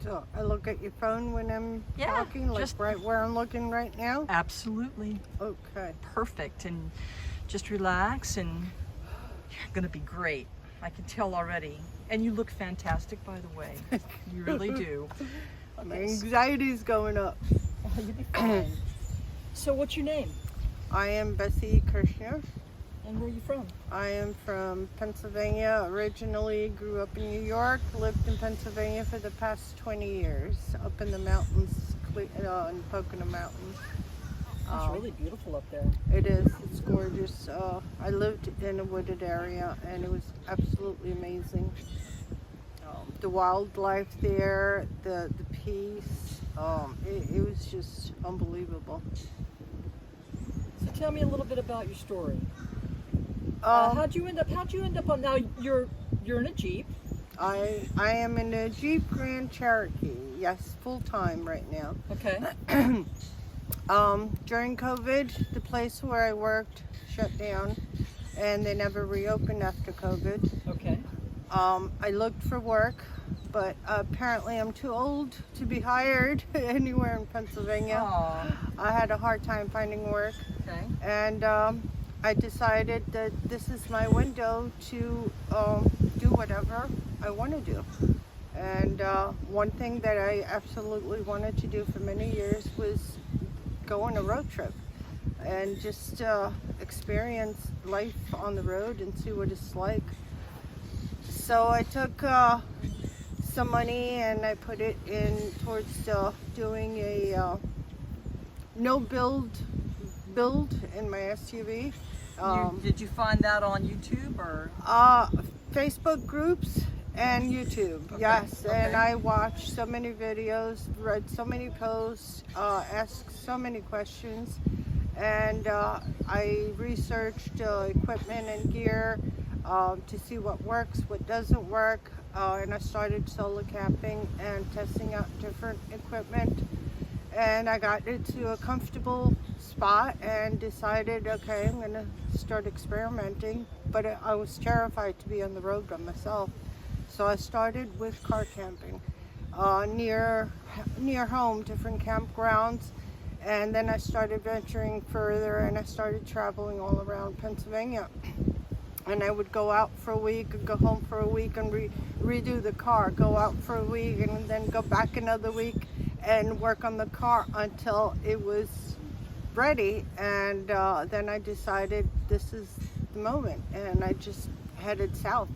So I look at your phone when I'm Yeah, talking, like just- right where I'm looking right now? Absolutely. Okay. Perfect. And just relax, and you're gonna be great. I can tell already. And you look fantastic, by the way. You really do. My Okay. anxiety's going up. You'll be fine. So what's your name? I am Bessie Kirshner. And where are you from? I am from Pennsylvania. Originally grew up in New York, lived in Pennsylvania for the past 20 years, up in the mountains, in Pocono Mountains. It's really beautiful up there. It is. It's gorgeous. I lived in a wooded area, and it was absolutely amazing. The wildlife there, the peace. It was just unbelievable. So tell me a little bit about your story. Um, How'd you end up on? Now you're in a Jeep. I am in a Jeep Grand Cherokee. Yes, full time right now. Okay. During COVID, the place where I worked shut down, and they never reopened after COVID. Okay. I looked for work, but apparently I'm too old to be hired anywhere in Pennsylvania. Aw. I had a hard time finding work, Okay. and I decided that this is my window to do whatever I want to do. And one thing that I absolutely wanted to do for many years was go on a road trip and just experience life on the road and see what it's like. So I took some money and I put it in towards doing a no build in my SUV. Did you find that on YouTube or? Facebook groups and YouTube, yes. Okay. And I watched so many videos, read so many posts, asked so many questions, and I researched equipment and gear to see what works, what doesn't work, and I started solo camping and testing out different equipment. And I got into a comfortable spot and decided, okay, I'm going to start experimenting. But I was terrified to be on the road by myself. So I started with car camping near home, different campgrounds. And then I started venturing further, and I started traveling all around Pennsylvania. And I would go out for a week and go home for a week and redo the car, go out for a week and then go back another week and work on the car until it was ready. And then I decided this is the moment, and I just headed south.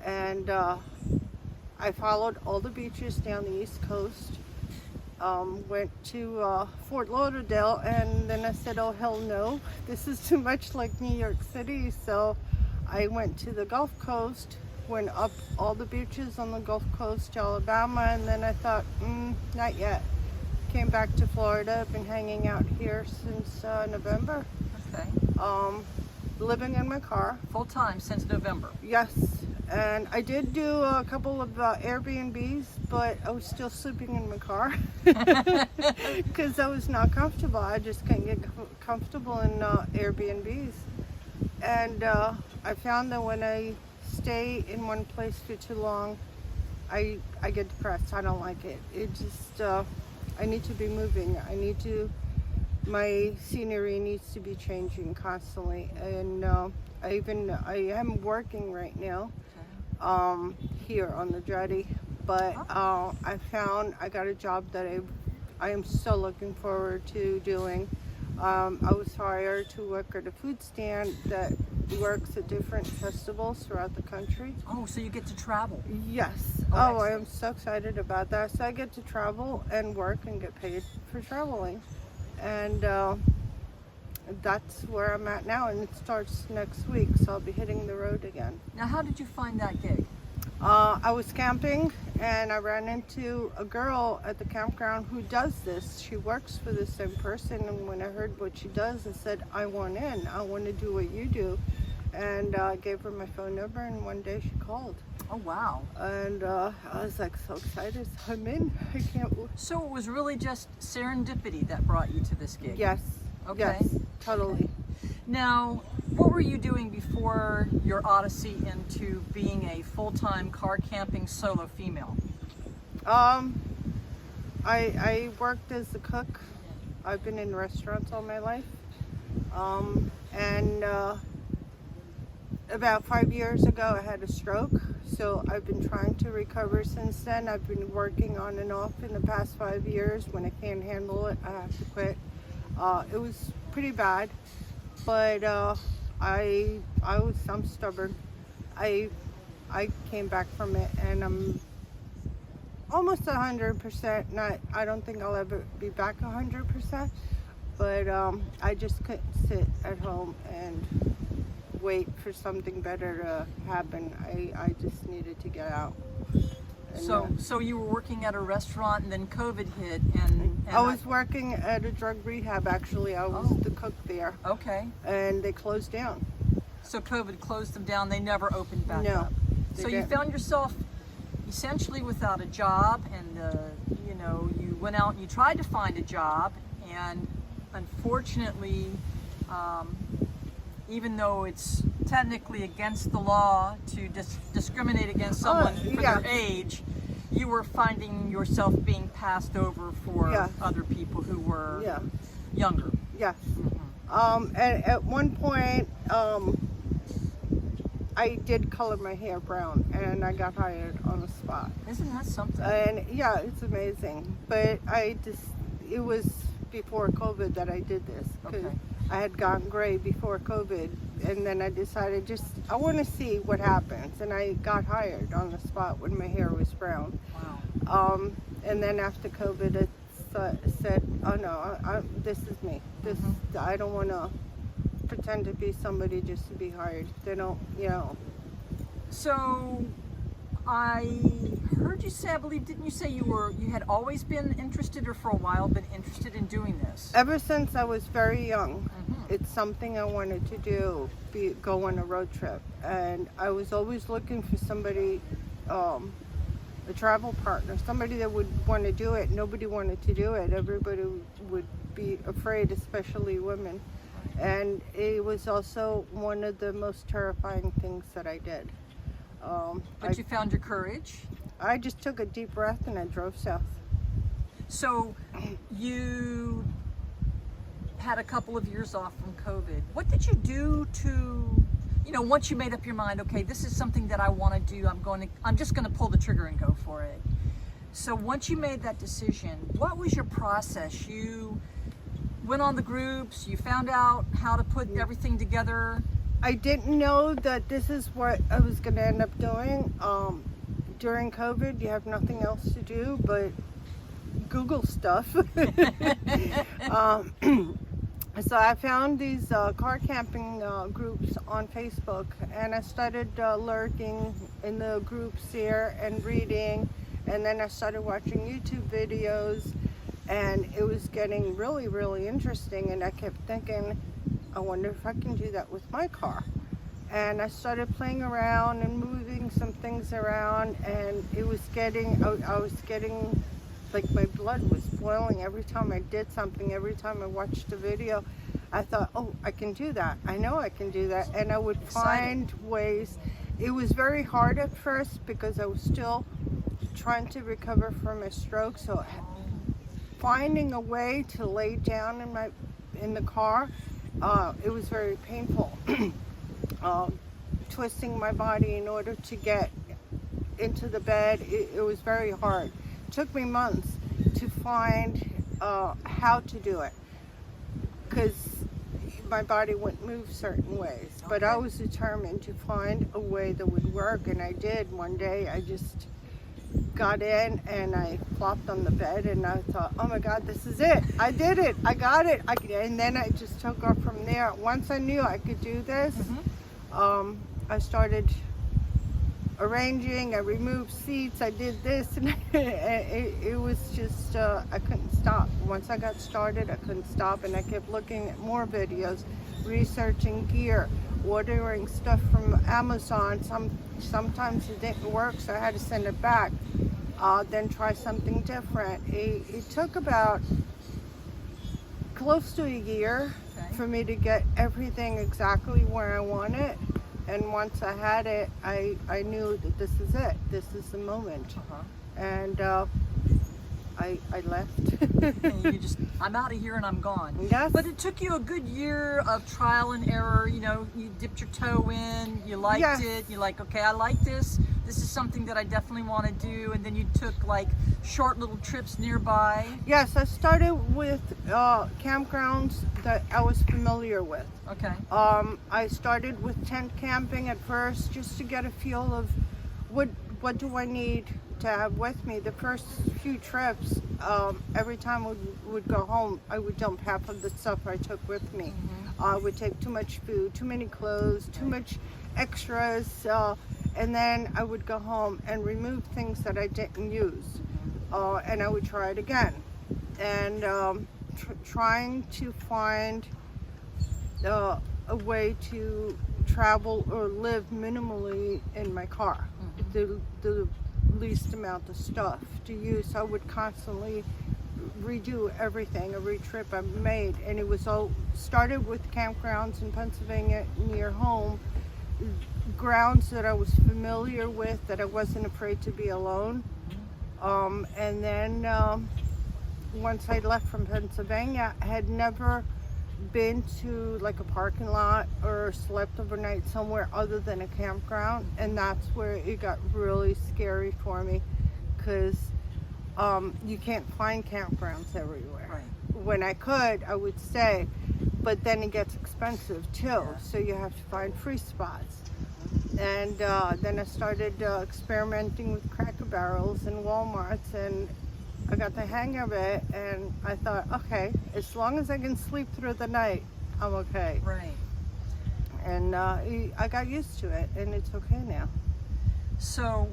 And I followed all the beaches down the East Coast, went to Fort Lauderdale, and then I said, oh hell no, this is too much like New York City. So I went to the Gulf Coast, went up all the beaches on the Gulf Coast to Alabama, and then I thought, not yet. Came back to Florida. I've been hanging out here since November. Okay. Living in my car. Full time since November. Yes, and I did do a couple of Airbnbs, but I was still sleeping in my car because I was not comfortable. I just couldn't get comfortable in Airbnbs. And I found that when I stay in one place for too long, I get depressed. I don't like it. It just, I need to be moving. My scenery needs to be changing constantly. And I am working right now here on the jetty, but I got a job that I am so looking forward to doing. I was hired to work at a food stand that works at different festivals throughout the country. Oh, so you get to travel. Yes. Oh, I excellent. am so excited about that. So I get to travel and work and get paid for traveling. And that's where I'm at now, and it starts next week, so I'll be hitting the road again. Now, how did you find that gig? I was camping, and I ran into a girl at the campground who does this. She works for the same person, and when I heard what she does, I said, I want in. I want to do what you do. And I gave her my phone number, and one day she called. Oh, wow. And I was like so excited. So I'm in. I can't. So it was really just serendipity that brought you to this gig? Yes. Okay. Yes. Totally. Now, what were you doing before your odyssey into being a full-time car camping solo female? I worked as a cook. I've been in restaurants all my life. And about 5 years ago, I had a stroke. So I've been trying to recover since then. I've been working on and off in the past 5 years. When I can't handle it, I have to quit. It was pretty bad, but I'm stubborn. I came back from it, and I'm almost 100%. I don't think I'll ever be back 100%, but I just couldn't sit at home and wait for something better to happen. I just needed to get out. And, So you were working at a restaurant, and then COVID hit, and I was working at a drug rehab. Actually, I was the cook there. Okay. And they closed down. So COVID closed them down. They never opened back No, up. they So you didn't. found yourself essentially without a job, and you went out and you tried to find a job, and unfortunately, even though it's technically against the law to discriminate against someone for yeah. their age, you were finding yourself being passed over for Yeah. other people who were Yeah. younger. Yes. And at one point, I did color my hair brown, and I got hired on the spot. Isn't that something? And yeah, it's amazing. But it was before COVID that I did this, because Okay. I had gone gray before COVID, and then I decided I want to see what happens, and I got hired on the spot when my hair was brown. Wow. And then after COVID, it said, "Oh no, this is me. I don't want to pretend to be somebody just to be hired. They don't, So I heard you say, I believe, didn't you say you had always been interested, or for a while been interested in doing this? Ever since I was very young, it's something I wanted to do, go on a road trip. And I was always looking for somebody, a travel partner, somebody that would want to do it. Nobody wanted to do it. Everybody would be afraid, especially women. And it was also one of the most terrifying things that I did. But you found your courage. I just took a deep breath and I drove south. So you had a couple of years off from COVID. What did you do to, once you made up your mind, okay, this is something that I want to do, I'm just going to pull the trigger and go for it. So once you made that decision, what was your process? You went on the groups, you found out how to put everything together. I didn't know that this is what I was going to end up doing. During COVID, you have nothing else to do but Google stuff. So I found these car camping groups on Facebook, and I started lurking in the groups here and reading, and then I started watching YouTube videos, and it was getting really, really interesting, and I kept thinking, I wonder if I can do that with my car. And I started playing around and moving some things around, and it was I was getting, like, my blood was boiling every time I did something, every time I watched a video. I thought, oh, I can do that. I know I can do that. And I would find ways. It was very hard at first because I was still trying to recover from a stroke. So finding a way to lay down in the car, it was very painful. Twisting my body in order to get into the bed, it was very hard. It took me months to find how to do it, because my body wouldn't move certain ways. But I was determined to find a way that would work, and I did. One day I just got in and I flopped on the bed, and I thought, oh my God, this is it. I did it. I got it. And then I just took off from there. Once I knew I could do this, I started arranging. I removed seats. I did this, and it was just, I couldn't stop. Once I got started, I couldn't stop, and I kept looking at more videos, researching gear, ordering stuff from Amazon. Sometimes it didn't work, so I had to send it back. Then try something different. It took about close to a year for me to get everything exactly where I want it. And once I had it, I knew that this is it. This is the moment. And I left. And you just, I'm out of here and I'm gone. Yes. But it took you a good year of trial and error. You know, you dipped your toe in, you liked Yes. it. You're like, okay, I like this. This is something that I definitely want to do. And then you took like short little trips nearby. Yes, I started with campgrounds that I was familiar with. Okay. I started with tent camping at first, just to get a feel of what do I need to have with me. The first few trips, every time we would go home, I would dump half of the stuff I took with me. I would take too much food, too many clothes, too much extras, and then I would go home and remove things that I didn't use, and I would try it again. And trying to find a way to travel or live minimally in my car. The least amount of stuff to use. I would constantly redo everything, every trip I made, and it was all started with campgrounds in Pennsylvania near home, grounds that I was familiar with, that I wasn't afraid to be alone. And then once I left from Pennsylvania, I had never been to like a parking lot or slept overnight somewhere other than a campground, and that's where it got really scary for me, because you can't find campgrounds everywhere. Right. When I could, I would stay, but then it gets expensive too. Yeah. So you have to find free spots. And then I started experimenting with Cracker Barrels and Walmarts, and I got the hang of it, and I thought, okay, as long as I can sleep through the night, I'm okay. Right. And I got used to it, and it's okay now. So,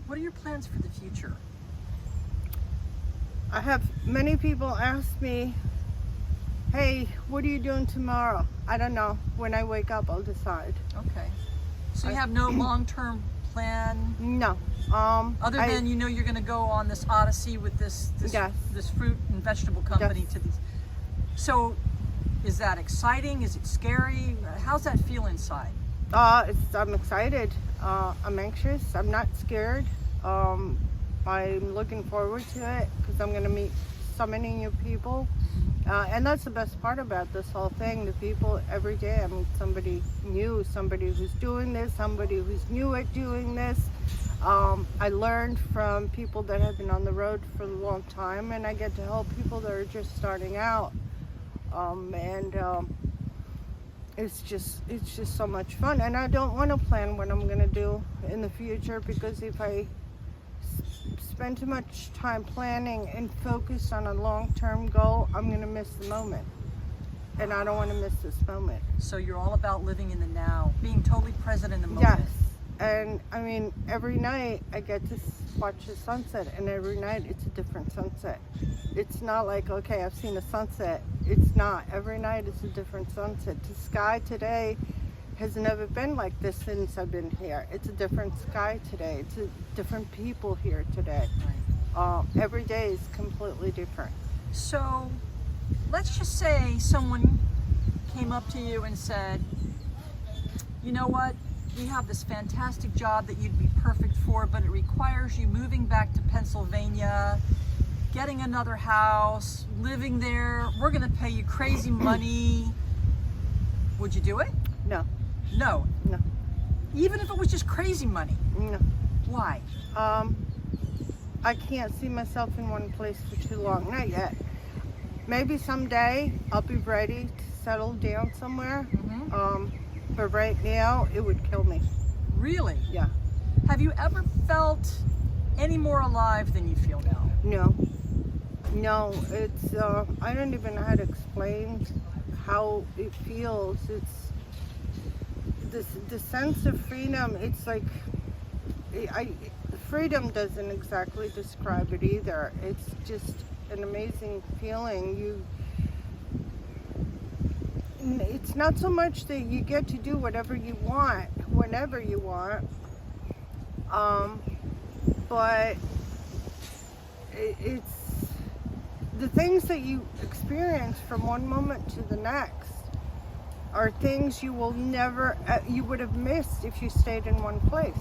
what are your plans for the future? I have many people ask me, hey, what are you doing tomorrow? I don't know. When I wake up, I'll decide. Okay. So you have no long-term plan? No. Other than you know you're going to go on this odyssey with this Yes. this fruit and vegetable company Yes. to these. So, is that exciting? Is it scary? How's that feel inside? I'm excited. I'm anxious. I'm not scared. I'm looking forward to it because I'm going to meet so many new people. And that's the best part about this whole thing. The people every day, I meet somebody new, somebody who's doing this, somebody who's new at doing this. I learned from people that have been on the road for a long time, and I get to help people that are just starting out. It's just so much fun. And I don't want to plan what I'm going to do in the future, because if I spend too much time planning and focus on a long-term goal, I'm going to miss the moment. And I don't want to miss this moment. So you're all about living in the now, being totally present in the moment. Yes. And I mean, every night I get to watch the sunset, and every night it's a different sunset. It's not like, okay, I've seen a sunset. It's not. Every night it's a different sunset. The sky today has never been like this since I've been here. It's a different sky today. It's a different people here today. Right. Every day is completely different. So, let's just say someone came up to you and said, you know what, we have this fantastic job that you'd be perfect for, but it requires you moving back to Pennsylvania, getting another house, living there, we're gonna pay you crazy money. Would you do it? No, No. no, Even if it was just crazy money? no. Why? I can't see myself in one place for too long. Not yet. Maybe someday I'll be ready to settle down somewhere. But right now, it would kill me. Really? Yeah. Have you ever felt any more alive than you feel now? No. No, it's, I don't even know how to explain how it feels. It's the sense of freedom. It's like, freedom doesn't exactly describe it either. It's just an amazing feeling. It's not so much that you get to do whatever you want, whenever you want, but it's the things that you experience from one moment to the next are things you will never, you would have missed if you stayed in one place.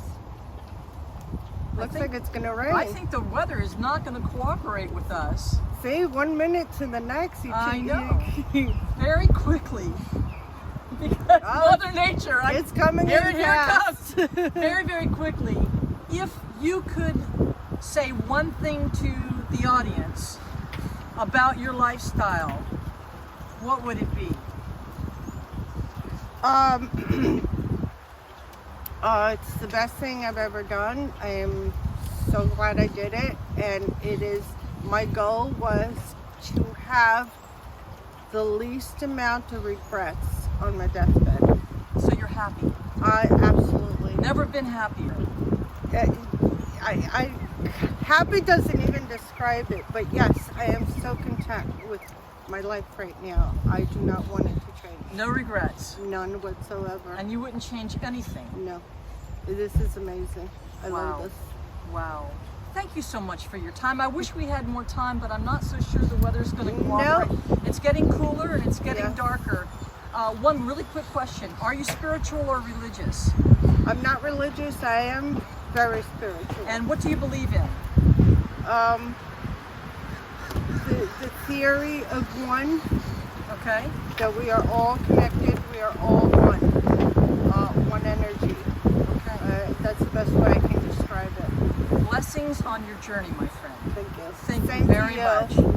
Looks like it's gonna rain. I think the weather is not going to cooperate with us. See, 1 minute to the next. I know. Very quickly. Because Mother Nature. It's coming here in it fast. comes. Very, very quickly. If you could say one thing to the audience about your lifestyle, what would it be? It's the best thing I've ever done. I am so glad I did it, and it is, my goal was to have the least amount of regrets on my deathbed. So you're happy? I absolutely. Never been happier? I happy doesn't even describe it, but yes, I am so content with my life right now. I do not want it to change. No regrets? None whatsoever. And you wouldn't change anything? No. This is amazing. I love this. Wow. Thank you so much for your time. I wish we had more time, but I'm not so sure the weather's going to cooperate. No. It's getting cooler and it's getting darker. One really quick question. Are you spiritual or religious? I'm not religious. I am very spiritual. And what do you believe in? The theory of one. Okay. That we are all connected. We are all one. One energy. Okay. That's the best way I can describe it. Blessings on your journey, my friend. Thank you. Thank Same you very to you. much.